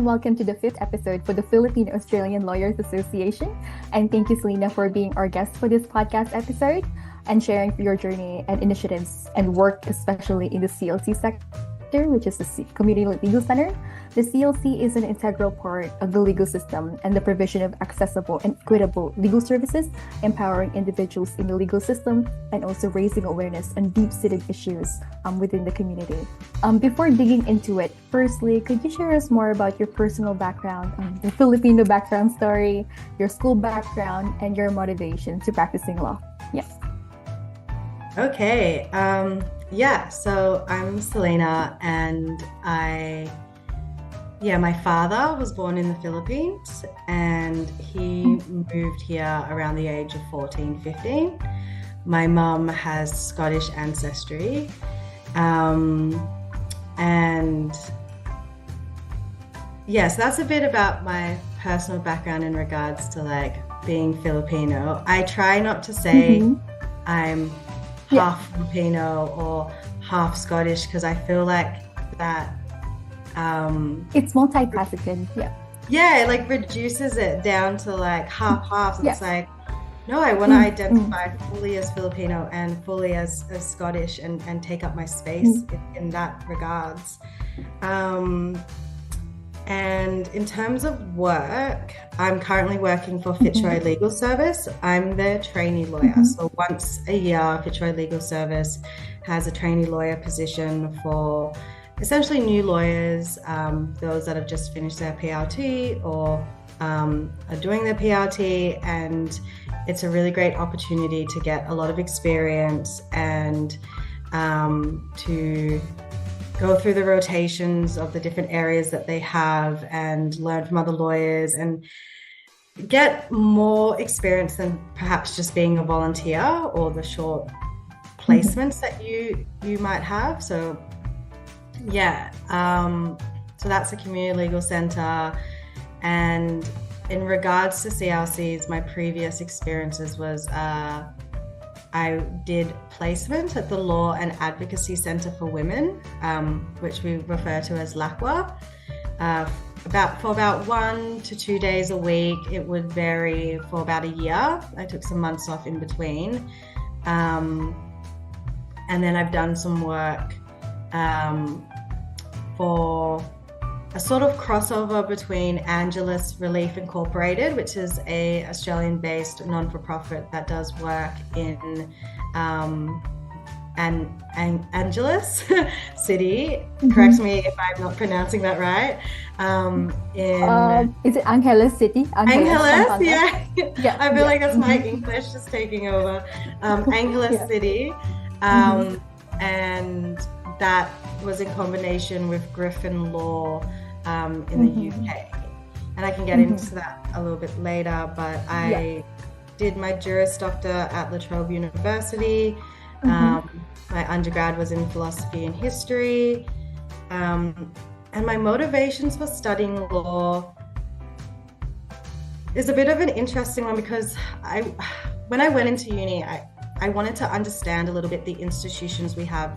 welcome to the fifth episode for the Filipino Australian Lawyers Association. And thank you, Selena, for being our guest for this podcast episode and sharing your journey and initiatives and work, especially in the CLC sector, which is the Community Legal Center. The CLC is an integral part of the legal system and the provision of accessible and equitable legal services, empowering individuals in the legal system and also raising awareness on deep-seated issues within the community. Before digging into it, firstly, could you share us more about your personal background, the Filipino background story, your school background, and your motivation to practicing law? Yes. Okay. So I'm Selena, and my father was born in the Philippines, and he moved here around the age of 14, 15. My mum has Scottish ancestry, so that's a bit about my personal background in regards to being Filipino. I try not to say I'm half Filipino or half Scottish, because I feel like that it's multifaceted. It reduces it down to half. It's no, I want to identify fully as Filipino and fully as Scottish and take up my space in that regards. And in terms of work, I'm currently working for Fitzroy Legal Service. I'm the trainee lawyer. So once a year, Fitzroy Legal Service has a trainee lawyer position for essentially new lawyers, those that have just finished their PLT or are doing their PLT. And it's a really great opportunity to get a lot of experience and to go through the rotations of the different areas that they have and learn from other lawyers and get more experience than perhaps just being a volunteer or the short placements that you might have. So that's a community legal center. And in regards to CLCs, my previous experiences was I did placement at the Law and Advocacy Centre for Women, which we refer to as LACWA, for about 1 to 2 days a week. It would vary for about a year. I took some months off in between. And then I've done some work for a sort of crossover between Angelus Relief Incorporated, which is a Australian-based non-for-profit that does work in Angelus City. Correct me if I'm not pronouncing that right. Is it Angeles City? Angeles, yeah. I feel like that's my English just taking over. Angeles City. And that was in combination with Griffin Law in the UK. And I can get into that a little bit later, but I did my Juris Doctor at La Trobe University. My undergrad was in philosophy and history. And my motivations for studying law is a bit of an interesting one, because when I went into uni, I wanted to understand a little bit the institutions we have,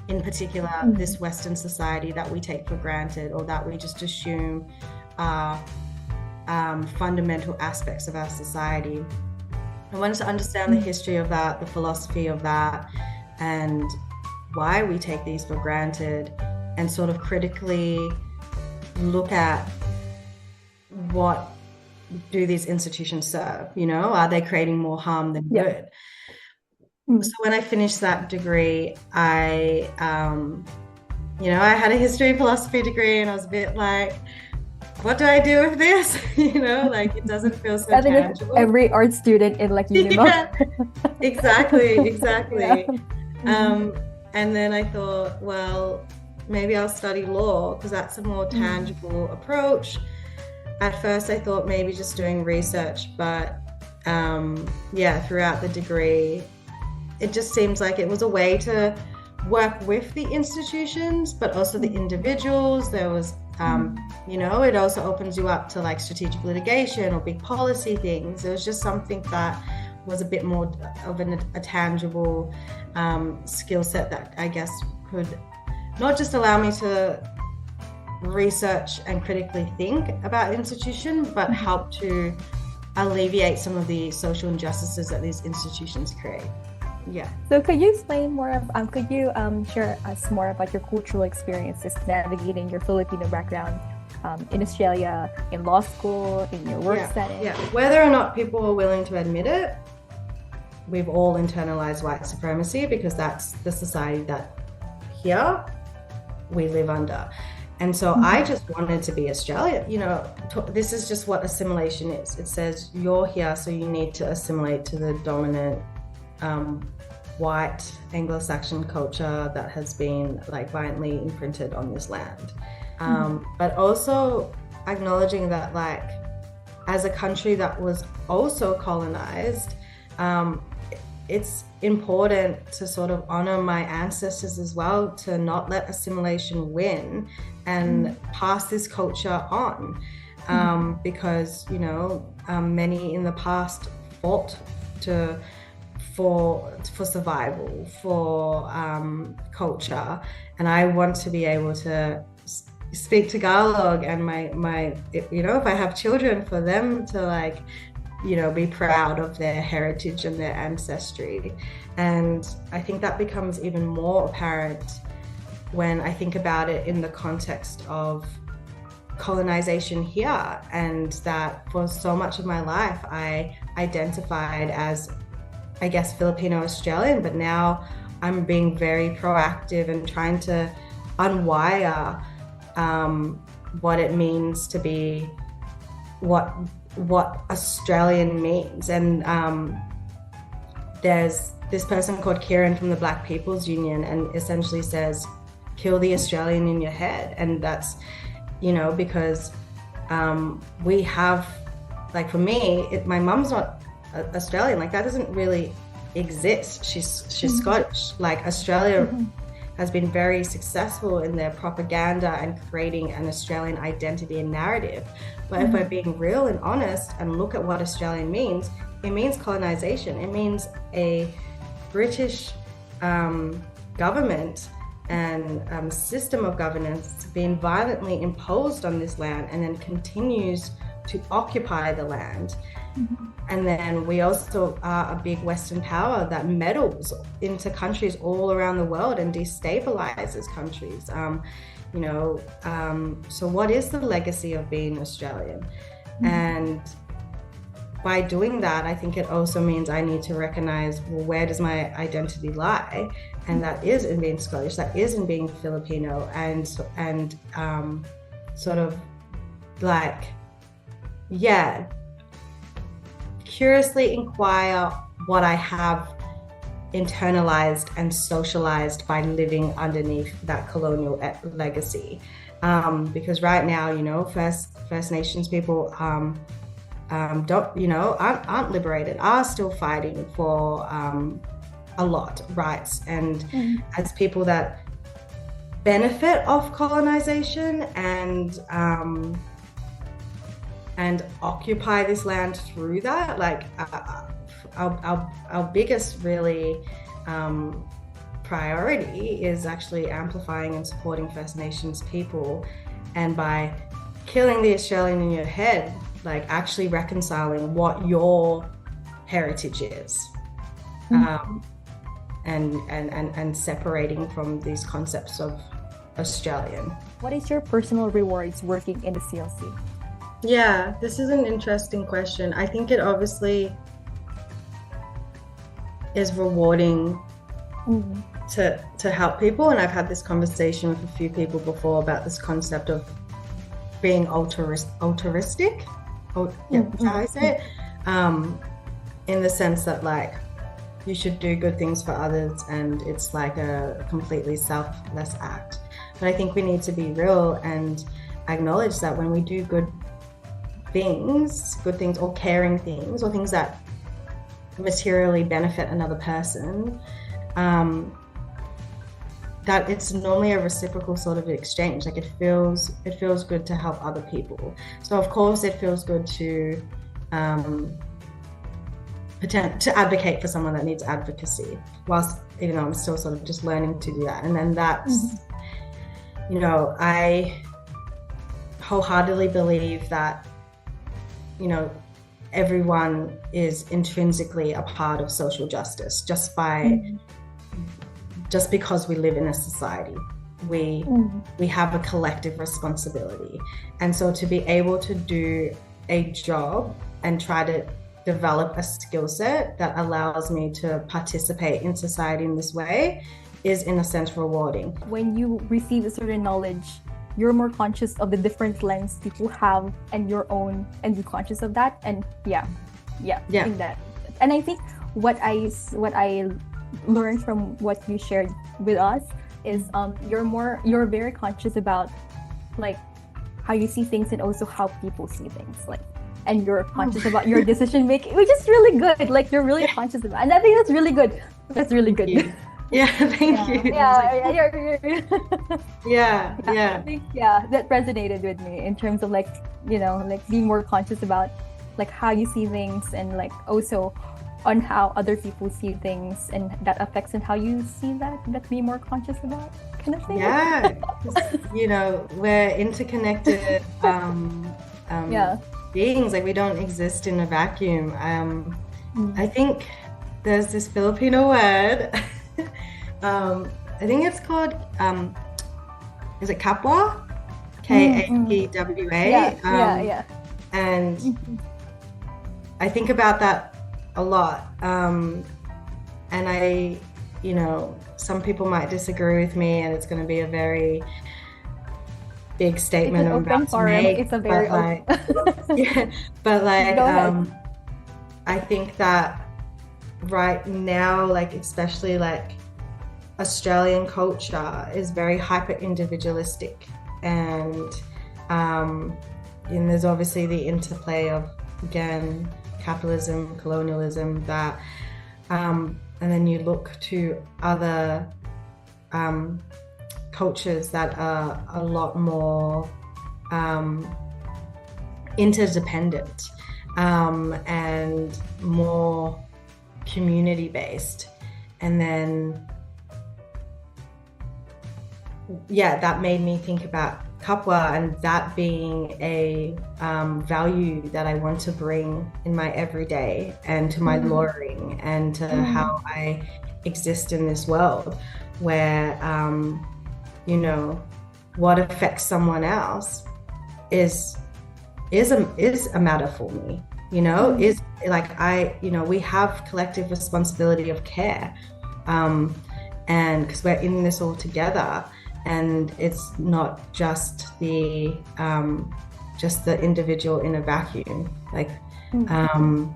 in particular this Western society that we take for granted or that we just assume are fundamental aspects of our society. I wanted to understand the history of that, the philosophy of that, and why we take these for granted, and sort of critically look at what do these institutions serve, are they creating more harm than good? So when I finished that degree, I had a history and philosophy degree, and I was a bit like, what do I do with this? It doesn't feel so tangible. Every art student in uni. Exactly. And then I thought, well, maybe I'll study law, because that's a more tangible approach. At first I thought maybe just doing research, but throughout the degree, it just seems like it was a way to work with the institutions, but also the individuals. There was, it also opens you up to strategic litigation or big policy things. It was just something that was a bit more of a tangible skill set that I guess could not just allow me to research and critically think about institution, but help to alleviate some of the social injustices that these institutions create. Yeah. So could you explain more of, could you share us more about your cultural experiences navigating your Filipino background in Australia, in law school, in your work setting? Yeah, whether or not people are willing to admit it, we've all internalized white supremacy because that's the society that here we live under. And so I just wanted to be Australian. You know, this is just what assimilation is. It says you're here, so you need to assimilate to the dominant white Anglo-Saxon culture that has been like violently imprinted on this land. But also acknowledging that, like, as a country that was also colonized, it's important to sort of honor my ancestors as well, to not let assimilation win and pass this culture on, because, you know, many in the past fought for survival, for culture, and I want to be able to speak Tagalog and my you know, if I have children, for them to, like, you know, be proud of their heritage and their ancestry. And I think that becomes even more apparent when I think about it in the context of colonization here, and that for so much of my life I identified as, I guess, Filipino Australian, but now I'm being very proactive and trying to unwire what it means to be what Australian means. And there's this person called Kieran from the Black People's Union, and essentially says, kill the Australian in your head. And that's, you know, because we have, like, for me, my mum's not Australian, like, that doesn't really exist. She's Scottish. Like, Australia has been very successful in their propaganda and creating an Australian identity and narrative. But if we're being real and honest and look at what Australian means, it means colonization. It means a British government and system of governance being violently imposed on this land, and then continues to occupy the land. And then we also are a big Western power that meddles into countries all around the world and destabilizes countries. You know, so what is the legacy of being Australian? And by doing that, I think it also means I need to recognize, well, where does my identity lie? And that is in being Scottish, that is in being Filipino, and sort of, like, yeah, curiously inquire what I have internalized and socialized by living underneath that colonial legacy. Because right now, you know, First Nations people don't, you know, aren't liberated, are still fighting for a lot of rights. And as people that benefit off colonization and occupy this land through that, like, our biggest really priority is actually amplifying and supporting First Nations people, and by killing the Australian in your head, like, actually reconciling what your heritage is, and separating from these concepts of Australian. What is your personal rewards working in the CLC? Yeah, this is an interesting question. I think it obviously is rewarding to help people, and I've had this conversation with a few people before about this concept of being altruistic. That's how I say it. In the sense that, like, you should do good things for others, and it's like a completely selfless act. But I think we need to be real and acknowledge that when we do good things, or caring things, or things that materially benefit another person, that it's normally a reciprocal sort of exchange. Like, it feels good to help other people. So of course it feels good to advocate for someone that needs advocacy, whilst, you know, I'm still sort of just learning to do that. And then that's, you know, wholeheartedly believe that, you know, everyone is intrinsically a part of social justice just because we live in a society. We have a collective responsibility. And so to be able to do a job and try to develop a skill set that allows me to participate in society in this way is in a sense rewarding. When you receive a certain knowledge, you're more conscious of the different lens people have and your own, and be conscious of that. And I think that. And I think what I learned from what you shared with us is you're very conscious about like how you see things and also how people see things, like, and you're conscious about your decision making, which is really good. Like, you're really conscious about, and I think that's really good. That's really good. Yeah, thank you. Yeah, I think that resonated with me in terms of like, you know, like being more conscious about like how you see things, and like also on how other people see things, and that affects on how you see that be more conscious about, kind of thing. Yeah, you know, we're interconnected beings. Like, we don't exist in a vacuum. I think there's this Filipino word. I think it's called is it kapwa? Kapwa. And I think about that a lot, and I, you know, some people might disagree with me, and it's going to be a very big statement I'm about to make. It's a very I think that right now, like, especially like Australian culture is very hyper individualistic, and there's obviously the interplay of, again, capitalism, colonialism, that and then you look to other cultures that are a lot more interdependent and more community based, and then that made me think about kapwa, and that being a value that I want to bring in my everyday and to my lawyering and to how I exist in this world, where you know, what affects someone else is a matter for me, you know, is like, we have collective responsibility of care, and because we're in this all together. And it's not just the individual in a vacuum, like, and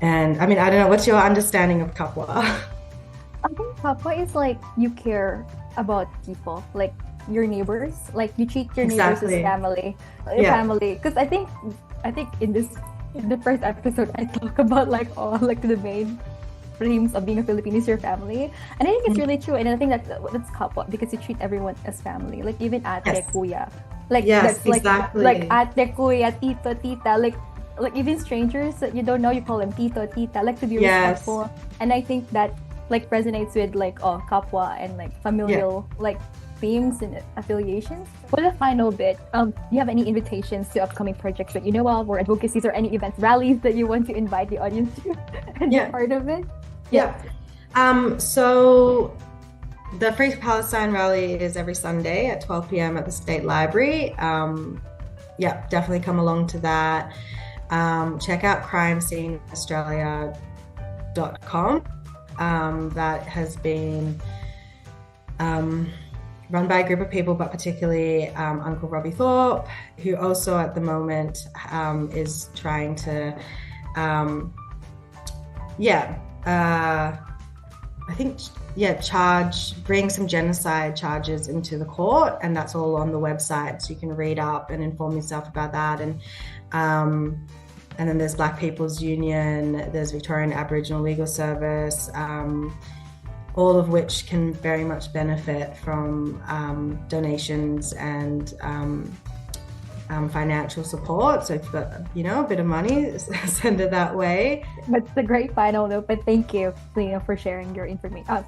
I mean, I don't know, what's your understanding of kapwa? I think kapwa is like, you care about people, like your neighbors, like you treat your neighbors as family, family. Because I think in the first episode I talk about like the main dreams of being a Filipino is your family, and I think it's really true. And I think that's kapwa, because you treat everyone as family, like even ate, kuya, like that's like exactly. Like ate, kuya, tito, tita, like even strangers that you don't know, you call them tito, tita, like, to be respectful. And I think that like resonates with like kapwa and like familial like themes and affiliations. For the final bit, do you have any invitations to upcoming projects that you know of, or advocacies, or any events, rallies that you want to invite the audience to and be part of it? So the Free Palestine rally is every Sunday at 12 p.m. at the State Library. Definitely come along to that. Check out crimesceneaustralia.com. That has been run by a group of people, but particularly Uncle Robbie Thorpe, who also at the moment is trying to bring some genocide charges into the court, and that's all on the website, so you can read up and inform yourself about that. And then there's Black People's Union, there's Victorian Aboriginal Legal Service, all of which can very much benefit from donations and financial support. So if you've got, a bit of money, send it that way. That's a great final note, but thank you, Selena, for sharing your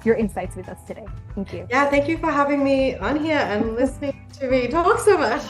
your insights with us today. Thank you. Yeah, thank you for having me on here and listening to me talk so much.